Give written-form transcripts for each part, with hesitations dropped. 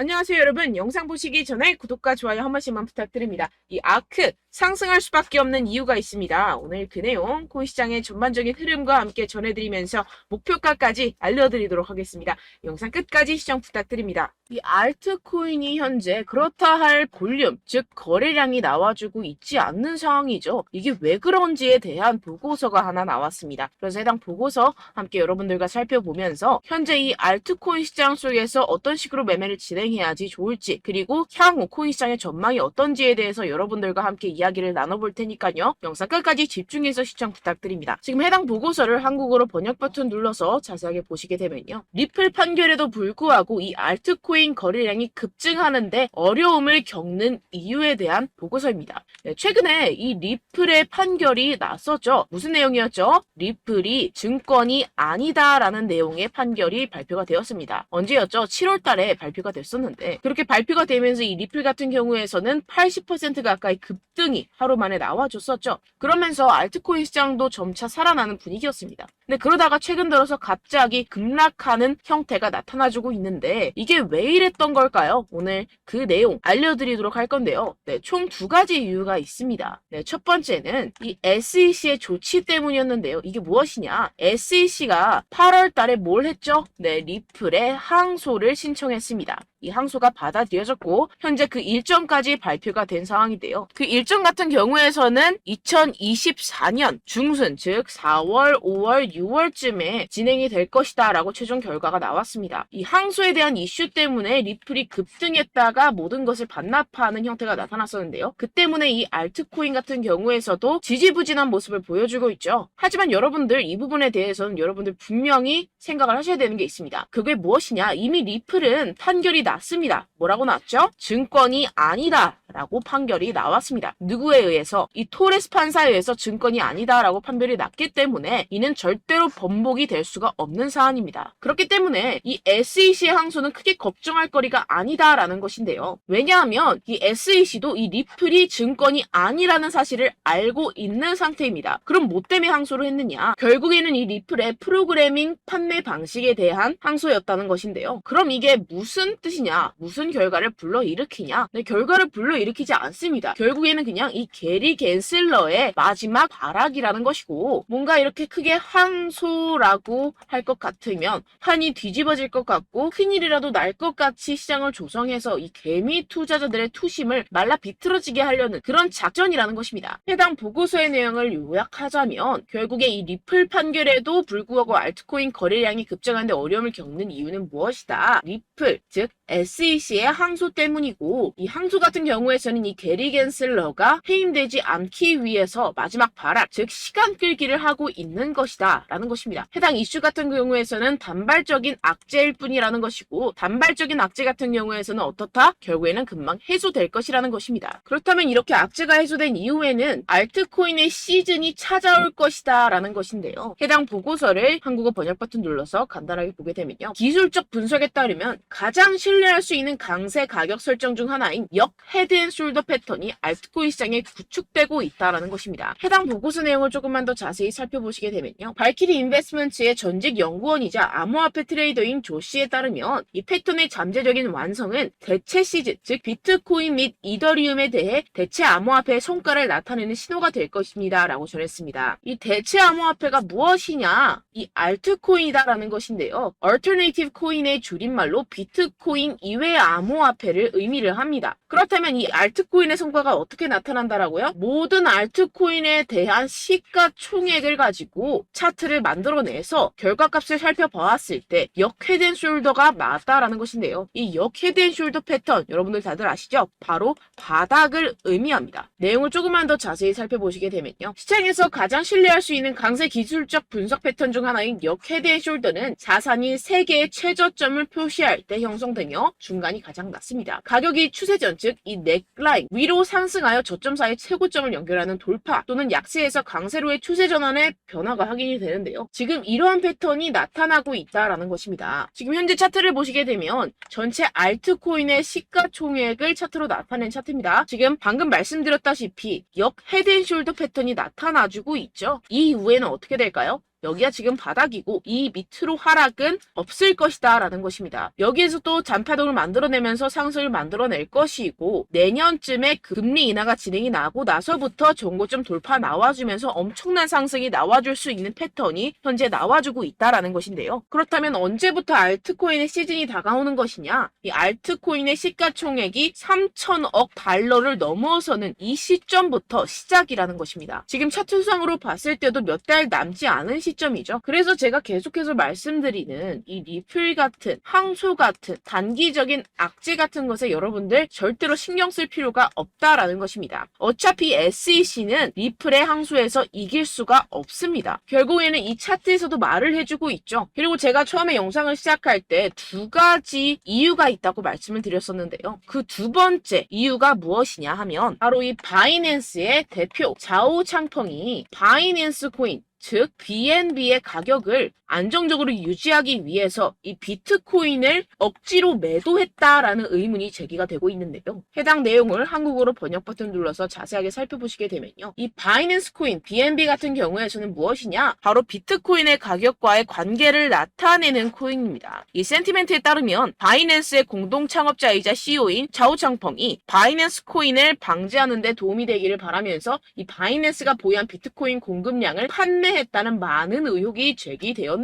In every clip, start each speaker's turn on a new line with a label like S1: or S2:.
S1: 안녕하세요 여러분. 영상 보시기 전에 구독과 좋아요 한 번씩만 부탁드립니다. 이 아크 상승할 수밖에 없는 이유가 있습니다. 오늘 그 내용 코인 시장의 전반적인 흐름과 함께 전해드리면서 목표가까지 알려드리도록 하겠습니다. 영상 끝까지 시청 부탁드립니다. 이 알트코인이 현재 그렇다 할 볼륨, 즉 거래량이 나와주고 있지 않는 상황이죠. 이게 왜 그런지에 대한 보고서가 하나 나왔습니다. 그래서 해당 보고서 함께 여러분들과 살펴보면서 현재 이 알트코인 시장 속에서 어떤 식으로 매매를 진행해야지 좋을지, 그리고 향후 코인 시장의 전망이 어떤지에 대해서 여러분들과 함께 이야기를 나눠볼 테니까요. 영상 끝까지 집중해서 시청 부탁드립니다. 지금 해당 보고서를 한국어로 번역 버튼 눌러서 자세하게 보시게 되면요. 리플 판결에도 불구하고 이 알트코인 거래량이 급증하는데 어려움을 겪는 이유에 대한 보고서입니다. 최근에 이 리플의 판결이 났었죠. 무슨 내용이었죠? 리플이 증권이 아니다라는 내용의 판결이 발표가 되었습니다. 언제였죠? 7월 달에 발표가 됐었는데, 그렇게 발표가 되면서 이 리플 같은 경우에서는 80% 가까이 급등이 하루 만에 나와줬었죠. 그러면서 알트코인 시장도 점차 살아나는 분위기였습니다. 근데 그러다가 최근 들어서 갑자기 급락하는 형태가 나타나주고 있는데 이게 왜 이랬던 걸까요? 오늘 그 내용 알려드리도록 할 건데요. 총 두 가지 이유가 있습니다. 첫 번째는 이 SEC의 조치 때문이었는데요. 이게 무엇이냐? SEC가 8월 달에 뭘 했죠? 리플의 항소를 신청했습니다. 이 항소가 받아들여졌고 현재 그 일정까지 발표가 된 상황인데요. 그 일정 같은 경우에서는 2024년 중순, 즉 4월, 5월, 6월쯤에 진행이 될 것이다 라고 최종 결과가 나왔습니다. 이 항소에 대한 이슈 때문에 리플이 급등했다가 모든 것을 반납하는 형태가 나타났었는데요. 그 때문에 이 알트코인 같은 경우에서도 지지부진한 모습을 보여주고 있죠. 하지만 여러분들 이 부분에 대해서는 여러분들 분명히 생각을 하셔야 되는 게 있습니다. 그게 무엇이냐? 이미 리플은 판결이 났습니다. 뭐라고 났죠? 증권이 아니다 라고 판결이 나왔습니다. 누구에 의해서? 이 토레스 판사에 의해서 증권이 아니다 라고 판결이 났기 때문에 이는 절대로 번복이 될 수가 없는 사안입니다. 그렇기 때문에 이 SEC의 항소는 크게 걱정할 거리가 아니다 라는 것인데요. 왜냐하면 이 SEC도 이 리플이 증권이 아니라는 사실을 알고 있는 상태입니다. 그럼 뭐 때문에 항소를 했느냐? 결국에는 이 리플의 프로그래밍 판매 방식에 대한 항소였다는 것인데요. 그럼 이게 무슨 뜻이냐? 무슨 결과를 불러일으키냐? 결과를 불러일으키지 않습니다. 결국에는 그냥 이 게리 겐슬러의 마지막 발악이라는 것이고, 뭔가 이렇게 크게 항소라고 할 것 같으면 판이 뒤집어질 것 같고 큰일이라도 날 것 같이 시장을 조성해서 이 개미 투자자들의 투심을 말라 비틀어지게 하려는 그런 작전이라는 것입니다. 해당 보고서의 내용을 요약하자면 결국에 이 리플 판결에도 불구하고 알트코인 거래량이 급증하는데 어려움을 겪는 이유는 무엇이다? 리플, 즉 SEC의 항소 때문이고, 이 항소 같은 경우에서는 이 게리 겐슬러가 해임되지 않기 위해서 마지막 발악, 즉 시간 끌기를 하고 있는 것이다 라는 것입니다. 해당 이슈 같은 경우에서는 단발적인 악재일 뿐이라는 것이고, 단발적인 악재 같은 경우에서는 어떻다? 결국에는 금방 해소될 것이라는 것입니다. 그렇다면 이렇게 악재가 해소된 이후에는 알트코인의 시즌이 찾아올 것이다 라는 것인데요. 해당 보고서를 한국어 번역 버튼 눌러서 간단하게 보게 되면요. 기술적 분석에 따르면 가장 신뢰할 수 있는 강세 가격 설정 중 하나인 역 헤드앤숄더 패턴이 알트코인 시장에 구축되고 있다는 것입니다. 해당 보고서 내용을 조금만 더 자세히 살펴보시게 되면요. 발키리 인베스트먼트의 전직 연구원이자 암호화폐 트레이더인 조 씨에 따르면 이 패턴의 잠재적인 완성은 대체 시즌, 즉 비트코인 및 이더리움에 대해 대체 암호화폐의 성과를 나타내는 신호가 될 것입니다 라고 전했습니다. 이 대체 암호화폐가 무엇이냐? 이 알트코인이다라는 것인데요. Alternative Coin의 줄임말로 비트코인 이외의 암호화폐를 의미를 합니다. 그렇다면 이 알트코인의 성과가 어떻게 나타난다라고요? 모든 알트코인에 대한 시가총액을 가지고 차트를 만들어내서 결과값을 살펴보았을 때 역 헤드앤숄더가 맞다라는 것인데요. 이 역 헤드앤숄더 패턴 여러분들 다들 아시죠? 바로 바닥을 의미합니다. 내용을 조금만 더 자세히 살펴보시게 되면요. 시장에서 가장 신뢰할 수 있는 강세 기술적 분석 패턴 중 하나인 역 헤드앤숄더는 자산이 3개의 최저점을 표시할 때 형성되며 중간이 가장 낮습니다. 가격이 추세전, 즉 이 넥라인 위로 상승하여 저점 사이 최고점을 연결하는 돌파 또는 약세에서 강세로의 추세 전환의 변화가 확인이 되는데요. 지금 이러한 패턴이 나타나고 있다라는 것입니다. 지금 현재 차트를 보시게 되면 전체 알트코인의 시가총액을 차트로 나타낸 차트입니다. 지금 방금 말씀드렸다시피 역 헤드앤숄더 패턴이 나타나주고 있죠. 이 이후에는 어떻게 될까요? 여기가 지금 바닥이고 이 밑으로 하락은 없을 것이다 라는 것입니다. 여기에서 또 잔파동을 만들어내면서 상승을 만들어낼 것이고 내년쯤에 금리 인하가 진행이 나고 나서부터 전고점 돌파 나와주면서 엄청난 상승이 나와줄 수 있는 패턴이 현재 나와주고 있다라는 것인데요. 그렇다면 언제부터 알트코인의 시즌이 다가오는 것이냐? 이 알트코인의 시가총액이 3천억 달러를 넘어서는 이 시점부터 시작이라는 것입니다. 지금 차트상으로 봤을 때도 몇 달 남지 않은 시점이죠. 그래서 제가 계속해서 말씀드리는 이 리플 같은 항소 같은 단기적인 악재 같은 것에 여러분들 절대로 신경 쓸 필요가 없다라는 것입니다. 어차피 SEC는 리플의 항소에서 이길 수가 없습니다. 결국에는 이 차트에서도 말을 해주고 있죠. 그리고 제가 처음에 영상을 시작할 때 두 가지 이유가 있다고 말씀을 드렸었는데요. 그 두 번째 이유가 무엇이냐 하면 바로 이 바이낸스의 대표 자오 창펑이 바이낸스 코인 즉 BNB의 가격을 안정적으로 유지하기 위해서 이 비트코인을 억지로 매도했다라는 의문이 제기가 되고 있는데요. 해당 내용을 한국어로 번역 버튼 눌러서 자세하게 살펴보시게 되면요. 이 바이낸스 코인 BNB 같은 경우에서는 무엇이냐? 바로 비트코인의 가격과의 관계를 나타내는 코인입니다. 이 센티멘트에 따르면 바이낸스의 공동 창업자이자 CEO인 자오창펑이 바이낸스 코인을 방지하는 데 도움이 되기를 바라면서 이 바이낸스가 보유한 비트코인 공급량을 판매했다는 많은 의혹이 제기되었는데요.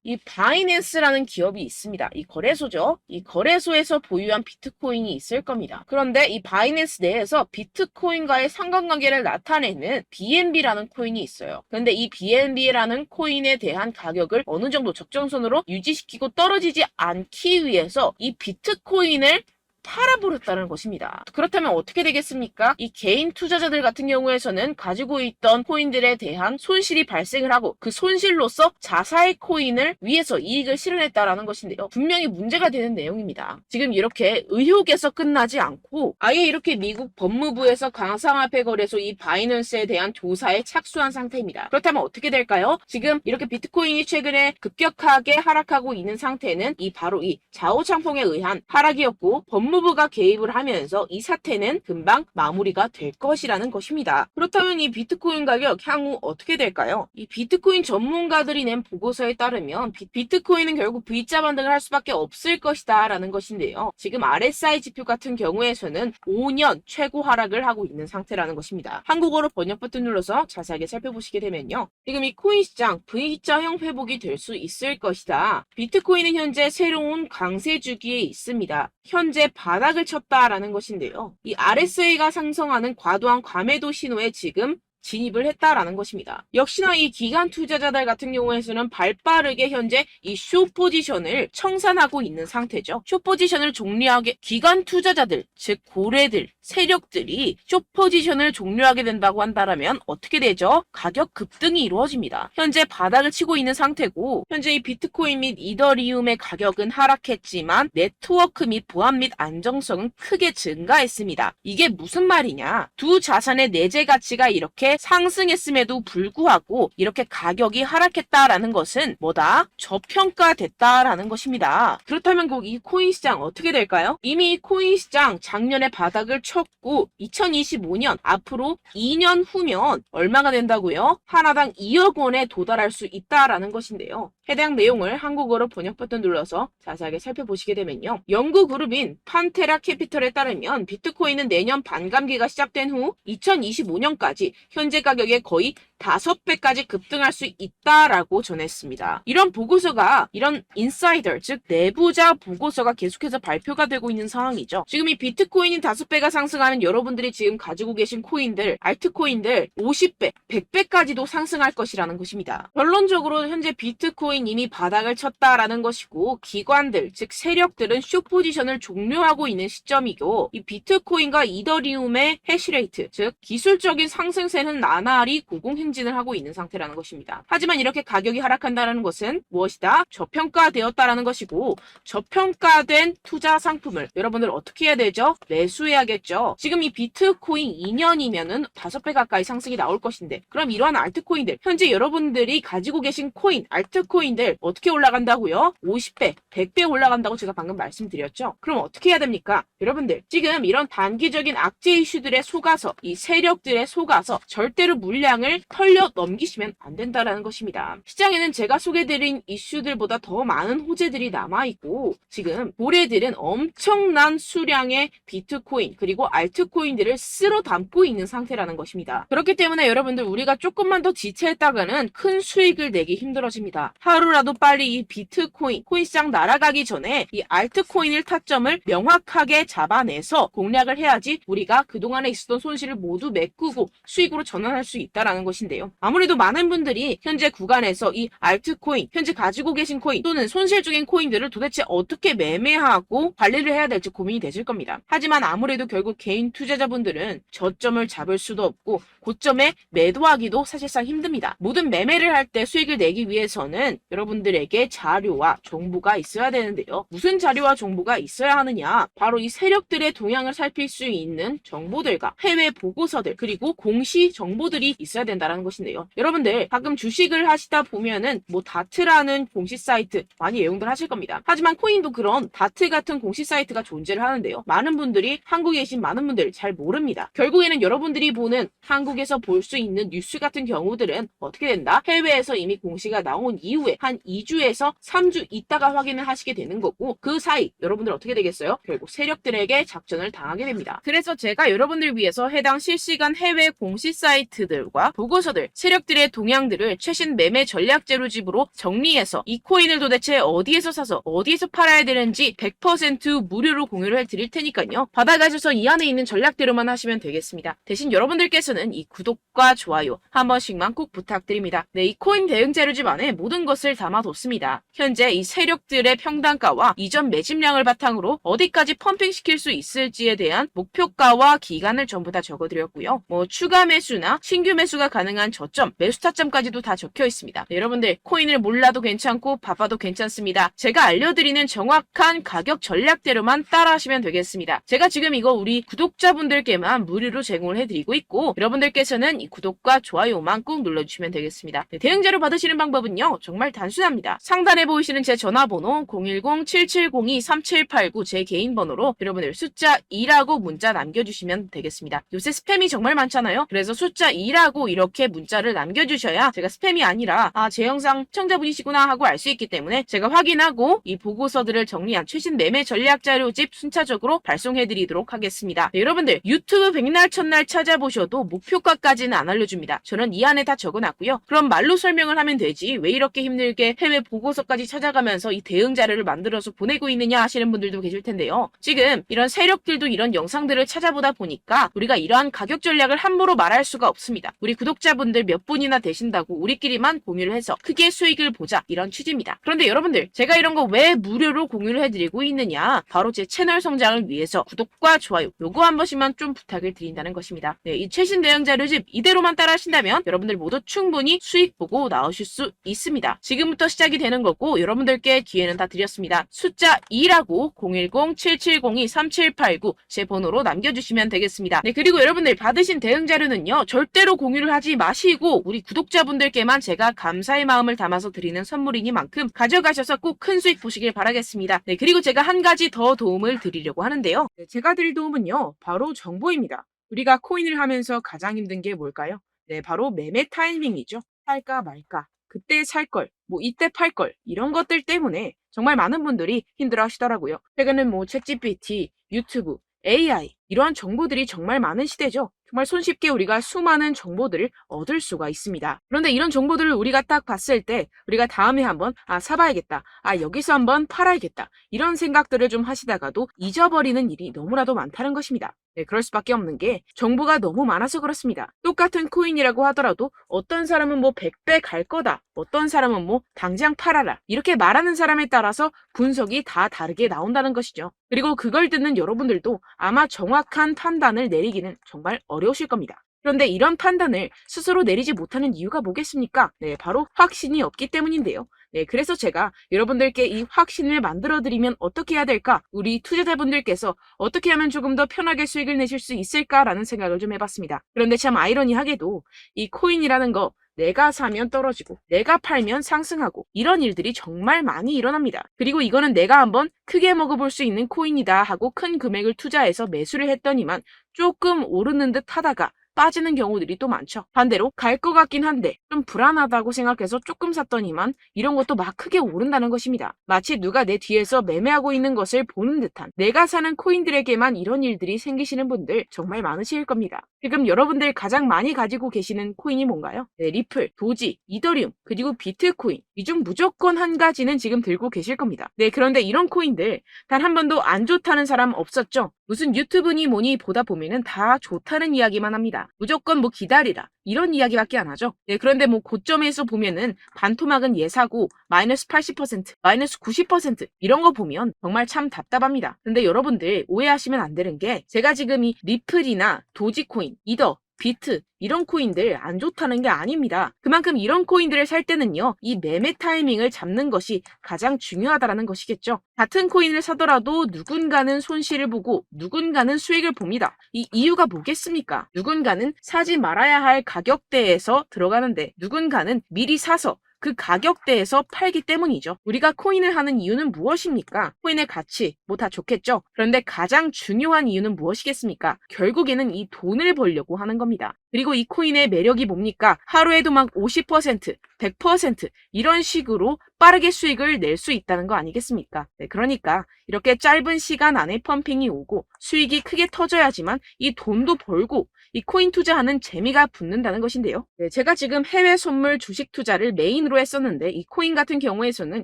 S1: 이 바이낸스라는 기업이 있습니다. 이 거래소죠. 이 거래소에서 보유한 비트코인이 있을 겁니다. 그런데 이 바이낸스 내에서 비트코인과의 상관관계를 나타내는 BNB라는 코인이 있어요. 그런데 이 BNB라는 코인에 대한 가격을 어느 정도 적정선으로 유지시키고 떨어지지 않기 위해서 이 비트코인을 팔아버렸다는 것입니다. 그렇다면 어떻게 되겠습니까? 이 개인 투자자들 같은 경우에서는 가지고 있던 코인들에 대한 손실이 발생을 하고 그 손실로서 자사의 코인을 위해서 이익을 실현했다라는 것인데요. 분명히 문제가 되는 내용입니다. 지금 이렇게 의혹에서 끝나지 않고 아예 이렇게 미국 법무부에서 가상화폐 거래소 이 바이낸스에 대한 조사에 착수한 상태입니다. 그렇다면 어떻게 될까요? 지금 이렇게 비트코인이 최근에 급격하게 하락하고 있는 상태는 바로 이 자오창펑에 의한 하락이었고 법무부가 개입을 하면서 이 사태는 금방 마무리가 될 것이라는 것입니다. 그렇다면 이 비트코인 가격 향후 어떻게 될까요? 이 비트코인 전문가들이 낸 보고서에 따르면 비트코인은 결국 V자 반등을 할 수밖에 없을 것이다 라는 것인데요. 지금 RSI 지표 같은 경우에서는 5년 최고 하락을 하고 있는 상태라는 것입니다. 한국어로 번역 버튼 눌러서 자세하게 살펴보시게 되면요. 지금 이 코인 시장 V자형 회복이 될 수 있을 것이다. 비트코인은 현재 새로운 강세 주기에 있습니다. 현재 바닥을 쳤다라는 것인데요. 이 RSI가 상승하는 과도한 과매도 신호에 지금 진입을 했다라는 것입니다. 역시나 이 기관 투자자들 같은 경우에서는 발빠르게 현재 이 숏 포지션을 청산하고 있는 상태죠. 숏 포지션을 종료하게 기관 투자자들, 즉 고래들, 세력들이 숏 포지션을 종료하게 된다고 한다면 어떻게 되죠? 가격 급등이 이루어집니다. 현재 바닥을 치고 있는 상태고 현재 이 비트코인 및 이더리움의 가격은 하락했지만 네트워크 및 보안 및 안정성은 크게 증가했습니다. 이게 무슨 말이냐? 두 자산의 내재 가치가 이렇게 상승했음에도 불구하고 이렇게 가격이 하락했다라는 것은 뭐다? 저평가됐다라는 것입니다. 그렇다면 꼭 이 코인 시장 어떻게 될까요? 이미 이 코인 시장 작년에 바닥을 쳤고 2025년 앞으로 2년 후면 얼마가 된다고요? 하나당 2억 원에 도달할 수 있다라는 것인데요. 해당 내용을 한국어로 번역 버튼 눌러서 자세하게 살펴보시게 되면요. 연구 그룹인 판테라 캐피털에 따르면 비트코인은 내년 반감기가 시작된 후 2025년까지 현재 가격에 거의 5배까지 급등할 수 있다라고 전했습니다. 이런 보고서가 이런 인사이더 즉 내부자 보고서가 계속해서 발표가 되고 있는 상황이죠. 지금 이 비트코인이 5배가 상승하는 여러분들이 지금 가지고 계신 코인들, 알트코인들 50배, 100배까지도 상승할 것이라는 것입니다. 결론적으로 현재 비트코인 이미 바닥을 쳤다라는 것이고 기관들 즉 세력들은 숏 포지션을 종료하고 있는 시점이고 이 비트코인과 이더리움의 해시레이트 즉 기술적인 상승세는 나날이 고공행진을 하고 있는 상태라는 것입니다. 하지만 이렇게 가격이 하락한다는 것은 무엇이다? 저평가되었다라는 것이고 저평가된 투자 상품을 여러분들 어떻게 해야 되죠? 매수해야겠죠. 지금 이 비트코인 2년이면은 5배 가까이 상승이 나올 것인데 그럼 이러한 알트코인들 현재 여러분들이 가지고 계신 코인, 알트코인들 어떻게 올라간다고요? 50배, 100배 올라간다고 제가 방금 말씀드렸죠. 그럼 어떻게 해야 됩니까? 여러분들 지금 이런 단기적인 악재 이슈들에 속아서 이 세력들에 속아서 절대로 물량을 흘려 넘기시면 안 된다라는 것입니다. 시장에는 제가 소개드린 이슈들보다 더 많은 호재들이 남아있고 지금 고래들은 엄청난 수량의 비트코인 그리고 알트코인들을 쓸어 담고 있는 상태라는 것입니다. 그렇기 때문에 여러분들 우리가 조금만 더 지체했다가는 큰 수익을 내기 힘들어집니다. 하루라도 빨리 이 비트코인, 코인시장 날아가기 전에 이 알트코인을 타점을 명확하게 잡아내서 공략을 해야지 우리가 그동안에 있었던 손실을 모두 메꾸고 수익으로 전환할 수 있다라는 것인데요. 아무래도 많은 분들이 현재 구간에서 이 알트코인, 현재 가지고 계신 코인 또는 손실 중인 코인들을 도대체 어떻게 매매하고 관리를 해야 될지 고민이 되실 겁니다. 하지만 아무래도 결국 개인 투자자분들은 저점을 잡을 수도 없고 고점에 매도하기도 사실상 힘듭니다. 모든 매매를 할 때 수익을 내기 위해서는 여러분들에게 자료와 정보가 있어야 되는데요. 무슨 자료와 정보가 있어야 하느냐? 바로 이 세력들의 동향을 살필 수 있는 정보들과 해외 보고서들 그리고 공시 정보들이 있어야 된다는 것인데요. 여러분들 가끔 주식을 하시다 보면은 뭐 다트라는 공시 사이트 많이 애용들 하실 겁니다. 하지만 코인도 그런 다트 같은 공시 사이트가 존재를 하는데요. 많은 분들이 한국에 계신 많은 분들 잘 모릅니다. 결국에는 여러분들이 보는 한국에서 볼 수 있는 뉴스 같은 경우들은 어떻게 된다? 해외에서 이미 공시가 나온 이후에 한 2주에서 3주 있다가 확인을 하시게 되는 거고 그 사이 여러분들 어떻게 되겠어요? 결국 세력들에게 작전을 당하게 됩니다. 그래서 제가 여러분들 위해서 해당 실시간 해외 공시 사이트들과 보고서들, 세력들의 동향들을 최신 매매 전략 재료집으로 정리해서 이 코인을 도대체 어디에서 사서 어디에서 팔아야 되는지 100% 무료로 공유를 해드릴 테니까요. 받아가셔서 이 안에 있는 전략대로만 하시면 되겠습니다. 대신 여러분들께서는 이 구독과 좋아요 한 번씩만 꼭 부탁드립니다. 네, 이 코인 대응 재료집 안에 모든 것을 담아뒀습니다. 현재 이 세력들의 평단가와 이전 매집량을 바탕으로 어디까지 펌핑시킬 수 있을지에 대한 목표가와 기간을 전부 다 적어드렸고요. 뭐 추가 매수나 신규 매수가 가능한 저점, 매수 타점까지도 다 적혀 있습니다. 네, 여러분들 코인을 몰라도 괜찮고 바빠도 괜찮습니다. 제가 알려드리는 정확한 가격 전략대로만 따라하시면 되겠습니다. 제가 지금 이거 우리 구독자분들께만 무료로 제공을 해드리고 있고 여러분들께서는 이 구독과 좋아요만 꼭 눌러주시면 되겠습니다. 네, 대응 자료 받으시는 방법은요. 정말 단순합니다. 상단에 보이시는 제 전화번호 010-7702-3789 제 개인 번호로 여러분들 숫자 2라고 문자 남겨주시면 되겠습니다. 요새 스팸이 정말 많잖아요. 그래서 숫자 2라고 이렇게 문자를 남겨주셔야 제가 스팸이 아니라 제 영상 시청자분이시구나 하고 알 수 있기 때문에 제가 확인하고 이 보고서들을 정리한 최신 매매 전략 자료집 순차적으로 발송해드리도록 하겠습니다. 네, 여러분들 유튜브 백날 첫날 찾아보셔도 목표가까지는 안 알려줍니다. 저는 이 안에 다 적어놨고요. 그럼 말로 설명을 하면 되지 왜 이렇게 힘들게 해외 보고서까지 찾아가면서 이 대응 자료를 만들어서 보내고 있느냐 하시는 분들도 계실 텐데요. 지금 이런 세력들도 이런 영상들을 찾아보다 보니까 우리가 이러한 가격 전략을 함부로 말할 수가 없습니다. 우리 구독자분들 몇 분이나 되신다고 우리끼리만 공유를 해서 크게 수익을 보자 이런 취지입니다. 그런데 여러분들 제가 이런 거 왜 무료로 공유를 해드리고 있느냐 바로 제 채널 성장을 위해서 구독과 좋아요 요거 한 번씩만 좀 부탁을 드린다는 것입니다. 네, 이 최신 대응 자료집 이대로만 따라 하신다면 여러분들 모두 충분히 수익 보고 나오실 수 있습니다. 지금부터 시작이 되는 거고 여러분들께 기회는 다 드렸습니다. 숫자 2라고 010-7702-3789 제 번호로 남겨주시면 되겠습니다. 네, 그리고 여러분들 받으신 대응 자료는요 절대로 공유를 하지 마시고 우리 구독자분들께만 제가 감사의 마음을 담아서 드리는 선물이니만큼 가져가셔서 꼭 큰 수익 보시길 바라겠습니다. 네, 그리고 제가 한 가지 더 도움을 드리려고 하는데요. 네, 제가 드릴 도움은요 바로 정보입니다. 우리가 코인을 하면서 가장 힘든 게 뭘까요? 네, 바로 매매 타이밍이죠. 살까 말까, 그때 살 걸, 뭐 이때 팔 걸, 이런 것들 때문에 정말 많은 분들이 힘들어 하시더라고요. 최근은 뭐 챗GPT, 유튜브, AI 이러한 정보들이 정말 많은 시대죠. 정말 손쉽게 우리가 수많은 정보들을 얻을 수가 있습니다. 그런데 이런 정보들을 우리가 딱 봤을 때 우리가 다음에 한번 사봐야겠다. 여기서 한번 팔아야겠다. 이런 생각들을 좀 하시다가도 잊어버리는 일이 너무나도 많다는 것입니다. 네, 그럴 수밖에 없는 게 정보가 너무 많아서 그렇습니다. 똑같은 코인이라고 하더라도 어떤 사람은 뭐 100배 갈 거다. 어떤 사람은 뭐 당장 팔아라. 이렇게 말하는 사람에 따라서 분석이 다 다르게 나온다는 것이죠. 그리고 그걸 듣는 여러분들도 아마 정확한 판단을 내리기는 정말 어려우실 겁니다. 그런데 이런 판단을 스스로 내리지 못하는 이유가 뭐겠습니까? 네, 바로 확신이 없기 때문인데요. 네, 그래서 제가 여러분들께 이 확신을 만들어드리면 어떻게 해야 될까? 우리 투자자분들께서 어떻게 하면 조금 더 편하게 수익을 내실 수 있을까라는 생각을 좀 해봤습니다. 그런데 참 아이러니하게도 이 코인이라는 거 내가 사면 떨어지고 내가 팔면 상승하고 이런 일들이 정말 많이 일어납니다. 그리고 이거는 내가 한번 크게 먹어볼 수 있는 코인이다 하고 큰 금액을 투자해서 매수를 했더니만 조금 오르는 듯 하다가 빠지는 경우들이 또 많죠. 반대로 갈 것 같긴 한데 좀 불안하다고 생각해서 조금 샀더니만 이런 것도 막 크게 오른다는 것입니다. 마치 누가 내 뒤에서 매매하고 있는 것을 보는 듯한, 내가 사는 코인들에게만 이런 일들이 생기시는 분들 정말 많으실 겁니다. 지금 여러분들 가장 많이 가지고 계시는 코인이 뭔가요? 네, 리플, 도지, 이더리움, 그리고 비트코인. 이 중 무조건 한 가지는 지금 들고 계실 겁니다. 네, 그런데 이런 코인들 단 한 번도 안 좋다는 사람 없었죠? 무슨 유튜브니 뭐니 보다 보면은 다 좋다는 이야기만 합니다. 무조건 뭐 기다리라 이런 이야기밖에 안 하죠. 네, 그런데 뭐 고점에서 보면은 반토막은 예사고 마이너스 80%, 마이너스 90% 이런 거 보면 정말 참 답답합니다. 근데 여러분들 오해하시면 안 되는 게, 제가 지금 이 리플이나 도지코인, 이더, 비트 이런 코인들 안 좋다는 게 아닙니다. 그만큼 이런 코인들을 살 때는요, 이 매매 타이밍을 잡는 것이 가장 중요하다는 것이겠죠. 같은 코인을 사더라도 누군가는 손실을 보고 누군가는 수익을 봅니다. 이 이유가 뭐겠습니까? 누군가는 사지 말아야 할 가격대에서 들어가는데 누군가는 미리 사서 그 가격대에서 팔기 때문이죠. 우리가 코인을 하는 이유는 무엇입니까? 코인의 가치, 뭐 다 좋겠죠. 그런데 가장 중요한 이유는 무엇이겠습니까? 결국에는 이 돈을 벌려고 하는 겁니다. 그리고 이 코인의 매력이 뭡니까? 하루에도 막 50%, 100% 이런 식으로 빠르게 수익을 낼 수 있다는 거 아니겠습니까? 네, 그러니까 이렇게 짧은 시간 안에 펌핑이 오고 수익이 크게 터져야지만 이 돈도 벌고 이 코인 투자하는 재미가 붙는다는 것인데요. 네, 제가 지금 해외 선물 주식 투자를 메인으로 했었는데 이 코인 같은 경우에서는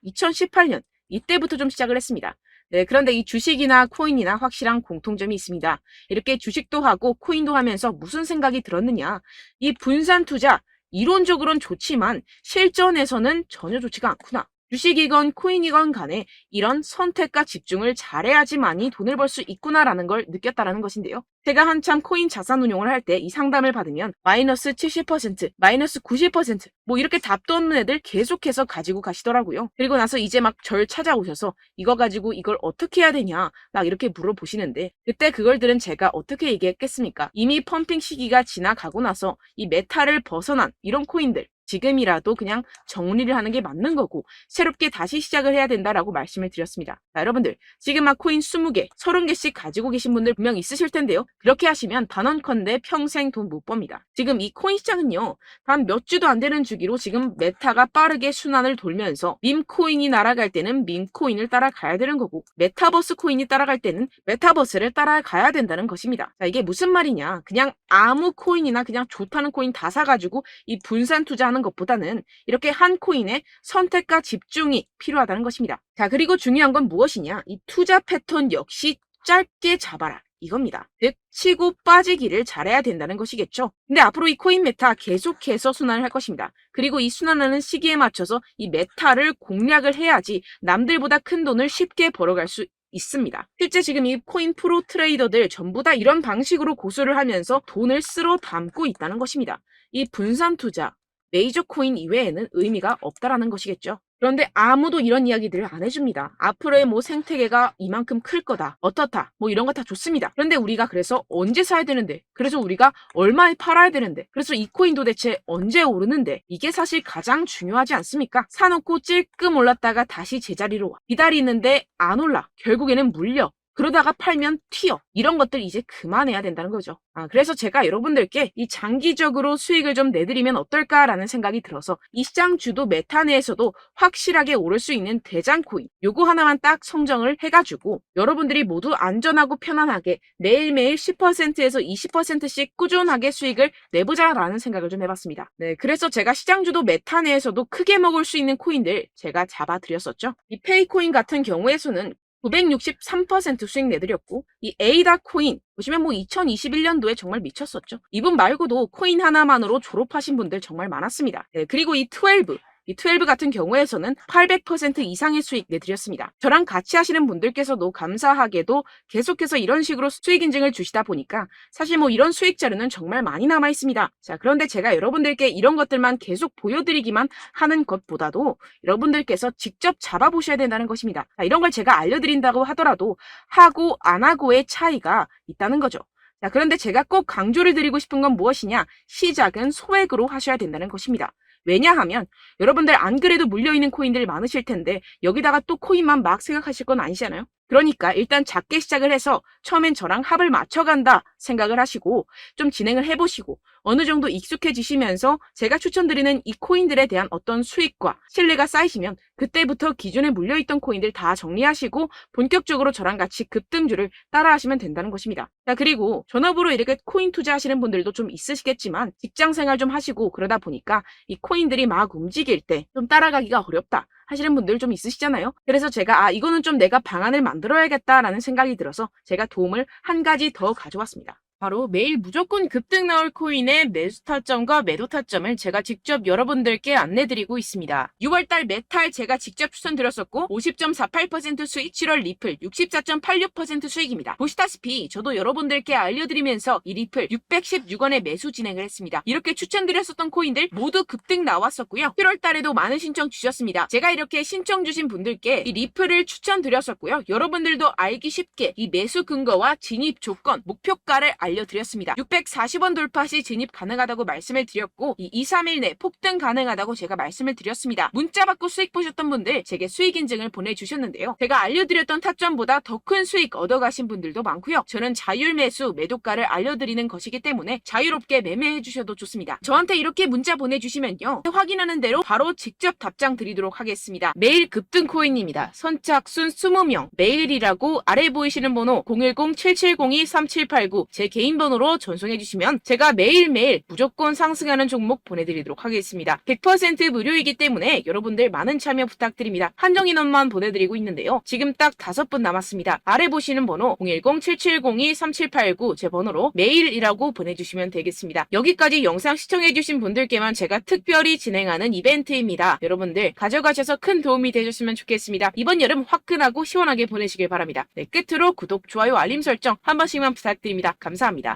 S1: 2018년 이때부터 좀 시작을 했습니다. 네, 그런데 이 주식이나 코인이나 확실한 공통점이 있습니다. 이렇게 주식도 하고 코인도 하면서 무슨 생각이 들었느냐? 이 분산 투자, 이론적으로는 좋지만 실전에서는 전혀 좋지가 않구나. 주식이건 코인이건 간에 이런 선택과 집중을 잘해야지만이 돈을 벌 수 있구나라는 걸 느꼈다라는 것인데요. 제가 한참 코인 자산 운용을 할 때 이 상담을 받으면 마이너스 70%, 마이너스 90% 뭐 이렇게 답도 없는 애들 계속해서 가지고 가시더라고요. 그리고 나서 이제 막 절 찾아오셔서 이거 가지고 이걸 어떻게 해야 되냐 막 이렇게 물어보시는데, 그때 그걸 들은 제가 어떻게 얘기했겠습니까? 이미 펌핑 시기가 지나가고 나서 이 메타를 벗어난 이런 코인들 지금이라도 그냥 정리를 하는 게 맞는 거고 새롭게 다시 시작을 해야 된다라고 말씀을 드렸습니다. 자, 여러분들 지금 막 코인 20개, 30개씩 가지고 계신 분들 분명 있으실 텐데요. 그렇게 하시면 단언컨대 평생 돈 못 법니다. 지금 이 코인 시장은요, 단 몇 주도 안 되는 주기로 지금 메타가 빠르게 순환을 돌면서 밈코인이 날아갈 때는 밈코인을 따라가야 되는 거고 메타버스 코인이 따라갈 때는 메타버스를 따라가야 된다는 것입니다. 자, 이게 무슨 말이냐? 그냥 아무 코인이나 그냥 좋다는 코인 다 사가지고 이 분산 투자하는 것보다는 이렇게 한 코인에 선택과 집중이 필요하다는 것입니다. 자, 그리고 중요한 건 무엇이냐? 이 투자 패턴 역시 짧게 잡아라. 이겁니다. 즉 치고 빠지기를 잘해야 된다는 것이겠죠. 근데 앞으로 이 코인 메타 계속해서 순환을 할 것입니다. 그리고 이 순환하는 시기에 맞춰서 이 메타를 공략을 해야지 남들보다 큰 돈을 쉽게 벌어갈 수 있습니다. 실제 지금 이 코인 프로 트레이더들 전부 다 이런 방식으로 고수를 하면서 돈을 쓸어 담고 있다는 것입니다. 이 분산 투자, 메이저 코인 이외에는 의미가 없다라는 것이겠죠. 그런데 아무도 이런 이야기들을 안 해줍니다. 앞으로의 뭐 생태계가 이만큼 클 거다, 어떻다, 뭐 이런 거 다 좋습니다. 그런데 우리가 그래서 언제 사야 되는데, 그래서 우리가 얼마에 팔아야 되는데, 그래서 이 코인 도대체 언제 오르는데, 이게 사실 가장 중요하지 않습니까? 사놓고 찔끔 올랐다가 다시 제자리로 와. 기다리는데 안 올라. 결국에는 물려. 그러다가 팔면 튀어. 이런 것들 이제 그만해야 된다는 거죠. 그래서 제가 여러분들께 이 장기적으로 수익을 좀 내드리면 어떨까라는 생각이 들어서 이 시장 주도 메타 내에서도 확실하게 오를 수 있는 대장 코인 요거 하나만 딱 선정을 해가지고 여러분들이 모두 안전하고 편안하게 매일매일 10%에서 20%씩 꾸준하게 수익을 내보자라는 생각을 좀 해봤습니다. 네, 그래서 제가 시장 주도 메타 내에서도 크게 먹을 수 있는 코인들 제가 잡아드렸었죠. 이 페이코인 같은 경우에서는 963% 수익 내드렸고, 이 에이다 코인 보시면 뭐 2021년도에 정말 미쳤었죠. 이분 말고도 코인 하나만으로 졸업하신 분들 정말 많았습니다. 네, 그리고 이 12 같은 경우에서는 800% 이상의 수익 내드렸습니다. 저랑 같이 하시는 분들께서도 감사하게도 계속해서 이런 식으로 수익 인증을 주시다 보니까 사실 뭐 이런 수익 자료는 정말 많이 남아 있습니다. 자, 그런데 제가 여러분들께 이런 것들만 계속 보여드리기만 하는 것보다도 여러분들께서 직접 잡아보셔야 된다는 것입니다. 자, 이런 걸 제가 알려드린다고 하더라도 하고 안 하고의 차이가 있다는 거죠. 자, 그런데 제가 꼭 강조를 드리고 싶은 건 무엇이냐? 시작은 소액으로 하셔야 된다는 것입니다. 왜냐하면 여러분들 안 그래도 물려있는 코인들 많으실 텐데 여기다가 또 코인만 막 생각하실 건 아니잖아요. 그러니까 일단 작게 시작을 해서 처음엔 저랑 합을 맞춰간다 생각을 하시고 좀 진행을 해보시고 어느 정도 익숙해지시면서 제가 추천드리는 이 코인들에 대한 어떤 수익과 신뢰가 쌓이시면 그때부터 기존에 물려있던 코인들 다 정리하시고 본격적으로 저랑 같이 급등주를 따라하시면 된다는 것입니다. 자, 그리고 전업으로 이렇게 코인 투자하시는 분들도 좀 있으시겠지만 직장 생활 좀 하시고 그러다 보니까 이 코인들이 막 움직일 때 좀 따라가기가 어렵다 하시는 분들 좀 있으시잖아요. 그래서 제가 이거는 좀 내가 방안을 만들어야겠다라는 생각이 들어서 제가 도움을 한 가지 더 가져왔습니다. 바로 매일 무조건 급등 나올 코인의 매수 타점과 매도 타점을 제가 직접 여러분들께 안내드리고 있습니다. 6월달 메탈 제가 직접 추천드렸었고 50.48% 수익, 7월 리플 64.86% 수익입니다. 보시다시피 저도 여러분들께 알려드리면서 이 리플 616원에 매수 진행을 했습니다. 이렇게 추천드렸었던 코인들 모두 급등 나왔었고요. 7월달에도 많은 신청 주셨습니다. 제가 이렇게 신청 주신 분들께 이 리플을 추천드렸었고요. 여러분들도 알기 쉽게 이 매수 근거와 진입 조건, 목표가를 알려드렸습니다. 640원 돌파 시 진입 가능하다고 말씀을 드렸고 이 2-3일 내 폭등 가능하다고 제가 말씀을 드렸습니다. 문자 받고 수익 보셨던 분들 제게 수익 인증을 보내주셨는데요. 제가 알려드렸던 타점보다 더 큰 수익 얻어가신 분들도 많고요. 저는 자율 매수 매도가를 알려드리는 것이기 때문에 자유롭게 매매해 주셔도 좋습니다. 저한테 이렇게 문자 보내주시면요. 확인하는 대로 바로 직접 답장 드리도록 하겠습니다. 매일 급등 코인입니다. 선착순 20명 매일이라고 아래 보이시는 번호 010-7702-3789 제 개인 번호로 전송해 주시면 제가 매일매일 무조건 상승하는 종목 보내드리도록 하겠습니다. 100% 무료이기 때문에 여러분들 많은 참여 부탁드립니다. 한정 인원만 보내드리고 있는데요. 지금 딱 5분 남았습니다. 아래 보시는 번호 010-7702-3789 제 번호로 매일이라고 보내주시면 되겠습니다. 여기까지 영상 시청해주신 분들께만 제가 특별히 진행하는 이벤트입니다. 여러분들 가져가셔서 큰 도움이 되셨으면 좋겠습니다. 이번 여름 화끈하고 시원하게 보내시길 바랍니다. 네, 끝으로 구독, 좋아요, 알림 설정 한 번씩만 부탁드립니다. 감사합니다.